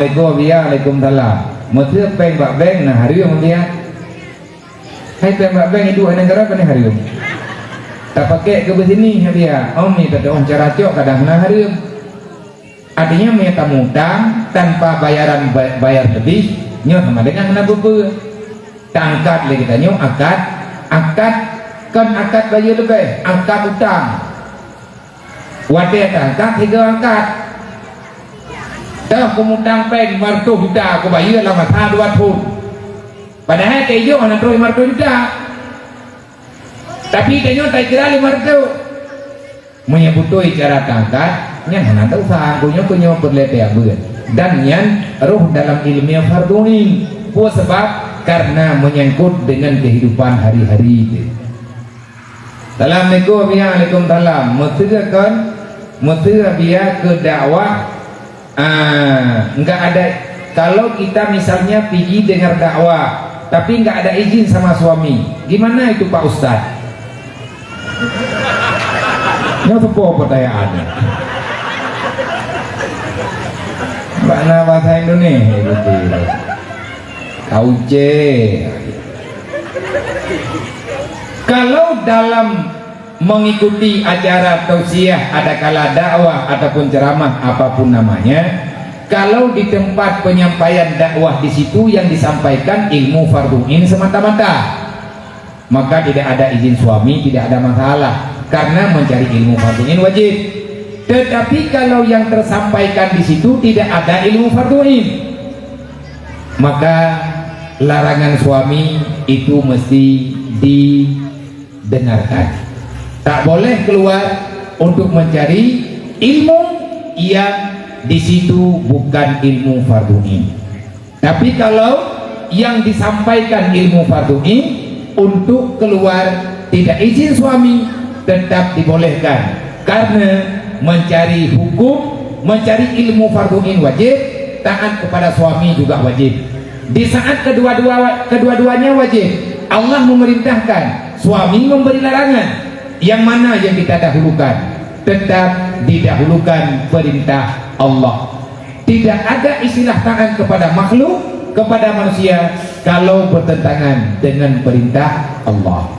Assalamualaikum Waalaikumsalam. Mesti peng bak beng nah harium dia. Hai peng bak beng itu negara kan harium. Tak pakai ke sini dia. Om ni tak on cara cok kadang nah harium. Artinya minta mutang tanpa bayar lebih nyo sama dengan kena bubur. Tangkat lagi kita nyo akad kan akad bayar lebih akad utang. Wadah tangkat 3 akad. Dah kumutang peng martu juta aku bayar lama tha 2 tahun. Padahal kayo nak terus martu juta. Tapi kayo tak kira 5 martu. Menyebutui cara tangkat yang hendak usaha kunyo berlebihan beun. Dan yang roh dalam ilmiah fardhuin. Sebab karena menyangkut dengan kehidupan hari-hari. Assalamualaikum Waalaikumsalam. Mesti biar ke dakwah. Enggak ada. Kalau kita misalnya pergi dengar dakwah tapi enggak ada izin sama suami, gimana itu Pak Ustaz? Nyata pertanyaannya. Mana bahasa Indonesia gitu. Kauce. Kalau dalam mengikuti acara tausiah ada kala dakwah ataupun ceramah apapun namanya, kalau di tempat penyampaian dakwah di situ yang disampaikan ilmu fardhuin semata-mata, maka tidak ada izin suami, tidak ada masalah karena mencari ilmu fardhuin wajib. Tetapi kalau yang tersampaikan di situ tidak ada ilmu fardhuin, maka larangan suami itu mesti didengarkan. Tak boleh keluar untuk mencari ilmu yang di situ bukan ilmu fardhuin. Tapi kalau yang disampaikan ilmu fardhuin, untuk keluar tidak izin suami tetap dibolehkan. Karena mencari hukum, mencari ilmu fardhuin wajib, taat kepada suami juga wajib. Di saat kedua-duanya wajib, Allah memerintahkan, suami memberi larangan. Yang mana yang kita dahulukan? Tetap didahulukan perintah Allah. Tidak ada istilah taat kepada makhluk, kepada manusia kalau bertentangan dengan perintah Allah.